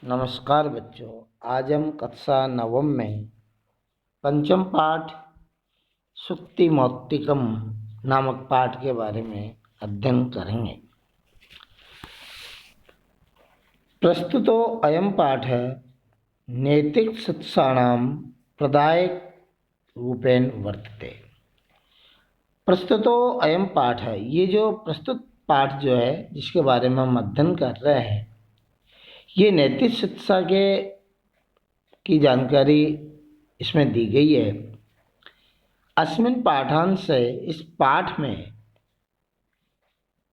नमस्कार बच्चों। आज हम कक्षा नवम में पंचम पाठ सुक्ति मौक्तिकम नामक पाठ के बारे में अध्ययन करेंगे। प्रस्तुतो अयम पाठ नैतिक शिक्षाणाम प्रदायक रूपेण वर्तते। प्रस्तुतो अयम पाठ है, ये जो प्रस्तुत पाठ जो है जिसके बारे में हम अध्ययन कर रहे हैं, ये नैतिक शिक्षा की जानकारी इसमें दी गई है। अस्मिन् पाठांश से इस पाठ में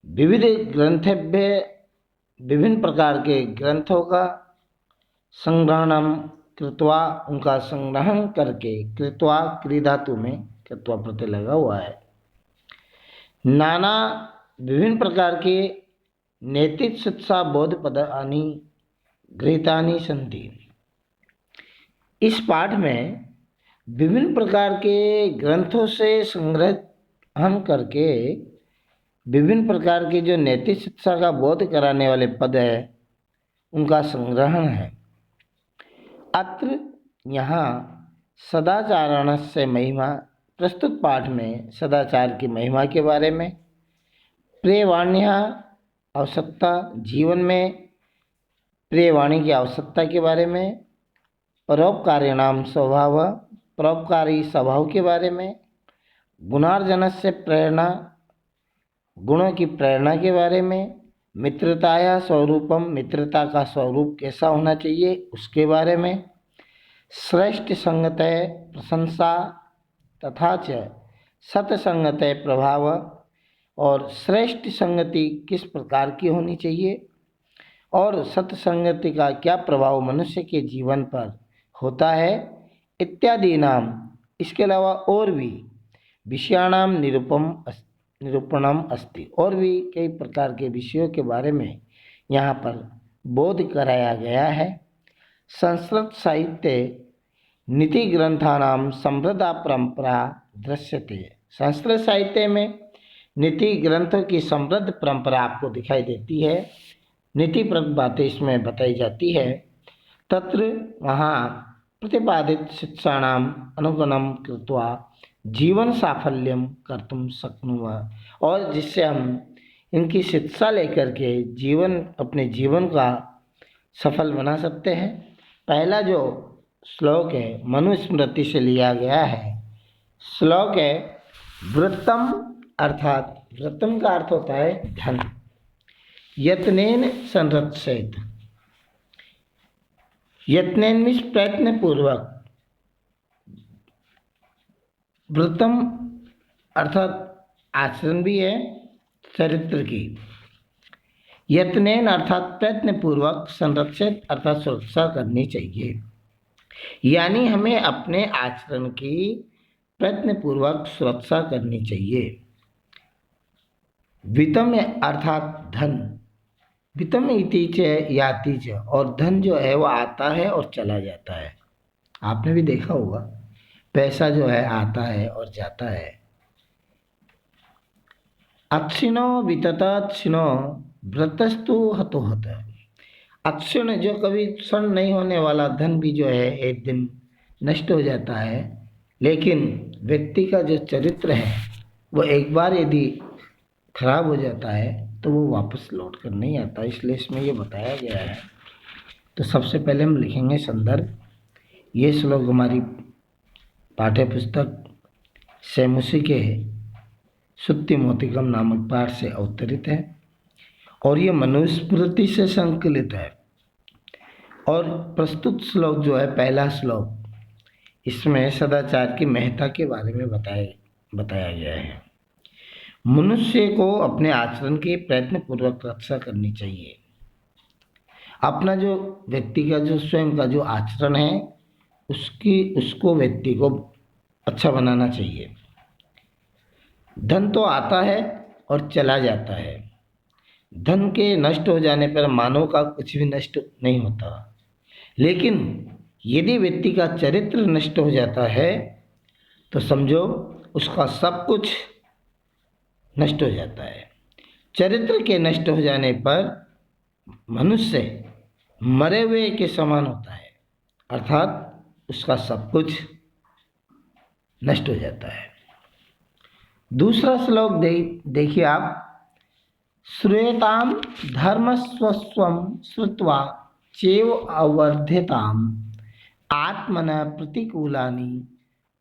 विविध ग्रंथेभ्य विभिन्न प्रकार के ग्रंथों का संग्रहणम कृत्वा, उनका संग्रहण करके, कृत्वा क्रिया धातु में कृत्वा प्रत्यय लगा हुआ है, नाना विभिन्न प्रकार के नैतिक शिक्षा बोध पदानि गृहीतानि सन्ति। इस पाठ में विभिन्न प्रकार के ग्रंथों से संग्रहण करके विभिन्न प्रकार के जो नैतिक शिक्षा का बोध कराने वाले पद है उनका संग्रहण है। अत्र यहाँ सदाचारणस्य महिमा, प्रस्तुत पाठ में सदाचार की महिमा के बारे में, प्रियवाण्या आवश्यकता, जीवन में प्रियवाणी की आवश्यकता के बारे में, परोपकारिणाम स्वभाव, परोपकारी स्वभाव के बारे में, गुणार्जनस्य प्रेरणा, गुणों की प्रेरणा के बारे में, मित्रताया स्वरूपम, मित्रता का स्वरूप कैसा होना चाहिए उसके बारे में, श्रेष्ठ संगतय प्रशंसा तथा च सत्संगतय प्रभाव, और श्रेष्ठ संगति किस प्रकार की होनी चाहिए और सत्संगति का क्या प्रभाव मनुष्य के जीवन पर होता है, इत्यादि नाम। इसके अलावा और भी विषयाणाम निरूपणम अस्ति, और भी कई प्रकार के विषयों के बारे में यहाँ पर बोध कराया गया है। संस्कृत साहित्य नीति ग्रंथानाम समृद्धा परंपरा दृश्यते। संस्कृत साहित्य में नीति ग्रंथों की समृद्ध परंपरा आपको दिखाई देती है, नीतिप्रद बातें इसमें बताई जाती है। तत्र वहाँ प्रतिपादित शिक्षाणाम अनुगुणम कृत्वा जीवन साफल्यम कर्तुम शक्नुमः, और जिससे हम इनकी शिक्षा लेकर के अपने जीवन का सफल बना सकते हैं। पहला जो श्लोक है मनुस्मृति से लिया गया है। श्लोक है वृत्तम, अर्थात वृत्तम का अर्थ होता है धन, यत्नेन संरक्षेत, यत्नेन मीन्स प्रयत्न पूर्वक, वृत्तम अर्थात आचरण भी है चरित्र की, यत्नेन अर्थात प्रयत्न पूर्वक, संरक्षित अर्थात सुरक्षा करनी चाहिए, यानी हमें अपने आचरण की प्रयत्न पूर्वक सुरक्षा करनी चाहिए। वित्तम अर्थात धन, वित्तम इति च याति च, और धन जो है वो आता है और चला जाता है। आपने भी देखा होगा पैसा जो है आता है और जाता है। अक्षिणो वितताक्षिणो व्रतस्तु हतोहत, अक्षुण जो कभी क्षण नहीं होने वाला धन भी जो है एक दिन नष्ट हो जाता है, लेकिन व्यक्ति का जो चरित्र है वो एक बार यदि खराब हो जाता है तो वो वापस लौट कर नहीं आता, इसलिए इसमें ये बताया गया है। तो सबसे पहले हम लिखेंगे संदर्भ। ये श्लोक हमारी पाठ्य पुस्तक सैमुसी के सुक्ति मौक्तिकम नामक पाठ से अवतरित है और ये मनुस्मृति से संकलित है। और प्रस्तुत श्लोक जो है पहला श्लोक, इसमें सदाचार की महत्ता के बारे में बताया गया है। मनुष्य को अपने आचरण की प्रयत्नपूर्वक रक्षा करनी चाहिए। अपना जो व्यक्ति का जो स्वयं का जो आचरण है उसको व्यक्ति को अच्छा बनाना चाहिए। धन तो आता है और चला जाता है, धन के नष्ट हो जाने पर मानव का कुछ भी नष्ट नहीं होता, लेकिन यदि व्यक्ति का चरित्र नष्ट हो जाता है तो समझो उसका सब कुछ नष्ट हो जाता है। चरित्र के नष्ट हो जाने पर मनुष्य मरे हुए के समान होता है, अर्थात उसका सब कुछ नष्ट हो जाता है। दूसरा श्लोक देखिए आप, श्रूयताम धर्मस्वस्वम श्रुत्वा चैव अवर्ध्यताम आत्मन प्रतिकूलानि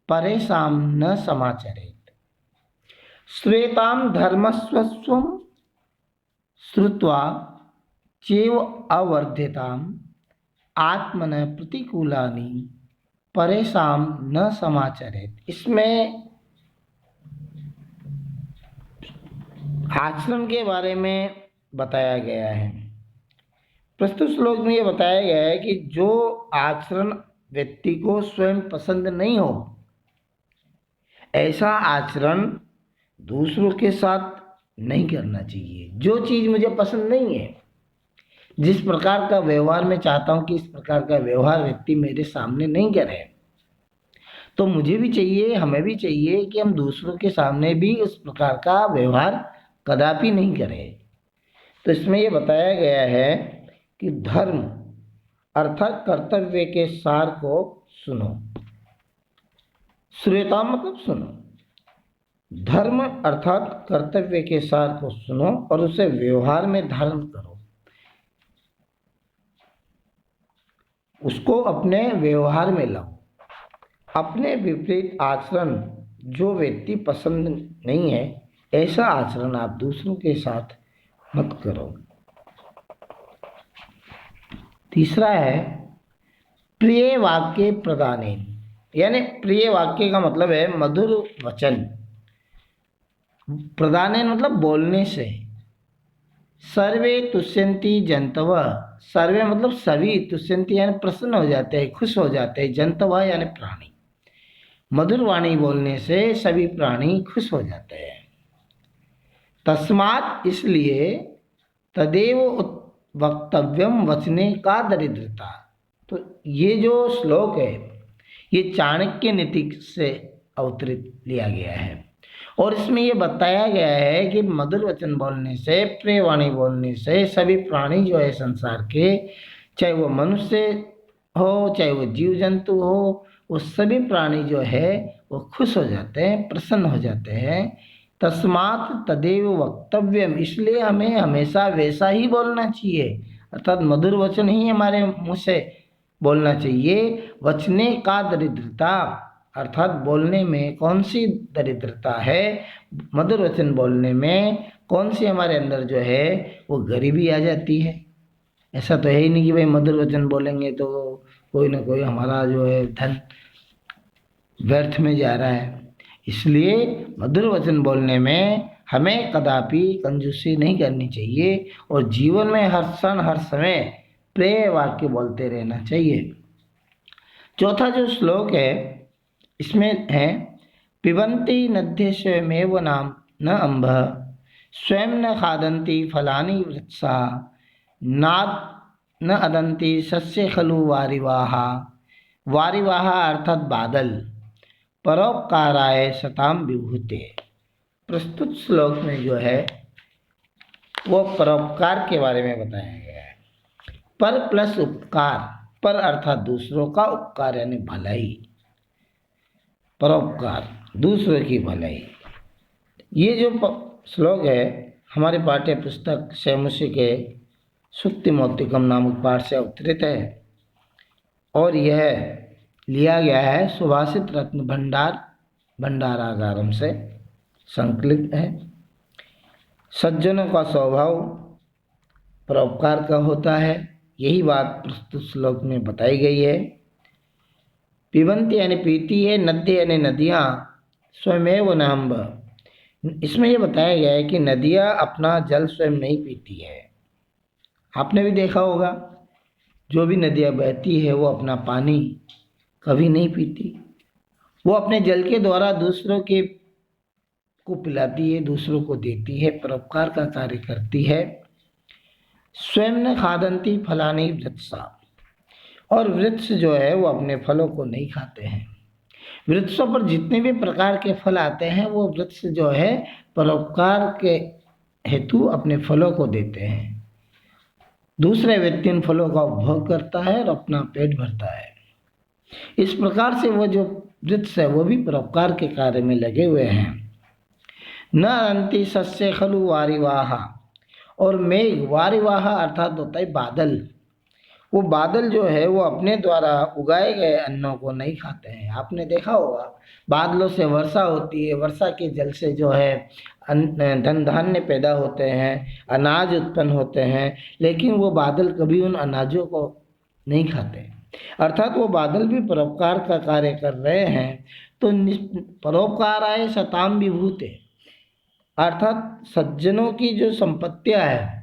परेशान न समाचरेत। श्रूयताम धर्मस्वस्वम श्रुत्वा चैव अवर्ध्यताम आत्मन प्रतिकूलानि परेशान न समाचरेत। इसमें आचरण के बारे में बताया गया है। प्रस्तुत श्लोक में यह बताया गया है कि जो आचरण व्यक्ति को स्वयं पसंद नहीं हो, ऐसा आचरण दूसरों के साथ नहीं करना चाहिए। जो चीज़ मुझे पसंद नहीं है, जिस प्रकार का व्यवहार मैं चाहता हूँ कि इस प्रकार का व्यवहार व्यक्ति मेरे सामने नहीं करे, तो मुझे भी चाहिए, हमें भी चाहिए कि हम दूसरों के सामने भी उस प्रकार का व्यवहार कदापि नहीं करें। तो इसमें यह बताया गया है कि धर्म अर्थात कर्तव्य के सार को सुनो। श्रूयता मतलब सुनो, धर्म अर्थात कर्तव्य के सार को सुनो और उसे व्यवहार में धारण करो, उसको अपने व्यवहार में लाओ। अपने विपरीत आचरण जो व्यक्ति पसंद नहीं है, ऐसा आचरण आप दूसरों के साथ मत करो। तीसरा है प्रिय वाक्य प्रदाने, यानी प्रिय वाक्य का मतलब है मधुर वचन। प्रदाने मतलब बोलने से। सर्वे तुष्यन्ति जंतव, सर्वे मतलब सभी, तुष्यन्ति यानी प्रसन्न हो जाते हैं, खुश हो जाते हैं, जंतव यानी प्राणी। मधुर वाणी बोलने से सभी प्राणी खुश हो जाते हैं। तस्मात् इसलिए तदेव वक्तव्यम वचने का दरिद्रता। तो ये जो श्लोक है ये चाणक्य नीति से अवतरित लिया गया है और इसमें ये बताया गया है कि मधुर वचन बोलने से, प्रिय वाणी बोलने से सभी प्राणी जो है संसार के, चाहे वो मनुष्य हो चाहे वो जीव जंतु हो, वो सभी प्राणी जो है वो खुश हो जाते हैं, प्रसन्न हो जाते हैं। तस्मात् तदेव वक्तव्यम, इसलिए हमें हमेशा वैसा ही बोलना चाहिए, अर्थात मधुर वचन ही हमारे मुँह से बोलना चाहिए। वचने का दरिद्रता, अर्थात बोलने में कौन सी दरिद्रता है, मधुर वचन बोलने में कौन सी हमारे अंदर जो है वो गरीबी आ जाती है। ऐसा तो है ही नहीं कि भाई मधुर वचन बोलेंगे तो कोई ना कोई हमारा जो है धन व्यर्थ में जा रहा है। इसलिए मधुर वचन बोलने में हमें कदापि कंजूसी नहीं करनी चाहिए और जीवन में हर क्षण हर समय प्रिय वाक्य बोलते रहना चाहिए। चौथा जो श्लोक है इसमें है पिबन्ति नद्य स्वयमेव नाम न अम्भ स्वयं न खादन्ति फलानि वृक्षा नाद न अदन्ति सस्य खलु वारिवाहा। वारिवाहा अर्थात बादल, परोपकाराय सताम विभूते। प्रस्तुत श्लोक में जो है वो परोपकार के बारे में बताया गया है। पर प्लस उपकार, पर अर्थात दूसरों का, उपकार यानी भलाई, परोपकार दूसरों की भलाई। ये जो श्लोक है हमारे पाठ्य पुस्तक शैमुषी के सुक्ति मौक्तिकम नामक पाठ से अवतरित है और यह लिया गया है सुभाषित रत्न भंडारागारम से संकलित है। सज्जनों का स्वभाव परोपकार का होता है, यही बात प्रस्तुत श्लोक में बताई गई है। पिबन्ति यानी पीती है, नद्य यानी नदियाँ, स्वयमेव नाम्ब, इसमें यह बताया गया है कि नदियाँ अपना जल स्वयं नहीं पीती है। आपने भी देखा होगा जो भी नदियाँ बहती है वो अपना पानी कभी नहीं पीती, वो अपने जल के द्वारा दूसरों के को पिलाती है, दूसरों को देती है, परोपकार का कार्य करती है। स्वयं न खादन्ति फलानि वृक्षा, और वृक्ष जो है वो अपने फलों को नहीं खाते हैं। वृक्षों पर जितने भी प्रकार के फल आते हैं वो वृक्ष जो है परोपकार के हेतु अपने फलों को देते हैं। दूसरे व्यक्ति उन फलों का उपभोग करता है और अपना पेट भरता है। इस प्रकार से वो जो वृक्ष है वो भी परोपकार के कार्य में लगे हुए हैं। न अंति सस्य खलु वारिवाहा, और मेघ वारिवाहा अर्थात होता है बादल। वो बादल जो है वो अपने द्वारा उगाए गए अन्नों को नहीं खाते हैं। आपने देखा होगा बादलों से वर्षा होती है, वर्षा के जल से जो है धन धान्य पैदा होते हैं, अनाज उत्पन्न होते हैं, लेकिन वो बादल कभी उन अनाजों को नहीं खाते। अर्थात वो बादल भी परोपकार का कार्य कर रहे हैं। तो परोपकाराय सताम विभूते, अर्थात सज्जनों की जो संपत्तियां है,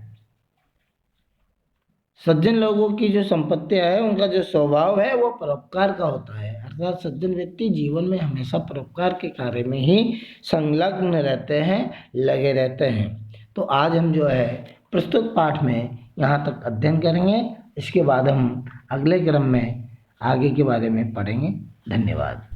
सज्जन लोगों की जो संपत्तियां है, उनका जो स्वभाव है वो परोपकार का होता है। अर्थात सज्जन व्यक्ति जीवन में हमेशा परोपकार के कार्य में ही संलग्न रहते हैं, लगे रहते हैं। तो आज हम जो है प्रस्तुत पाठ में यहाँ तक अध्ययन करेंगे। इसके बाद हम अगले क्रम में आगे के बारे में पढ़ेंगे। धन्यवाद।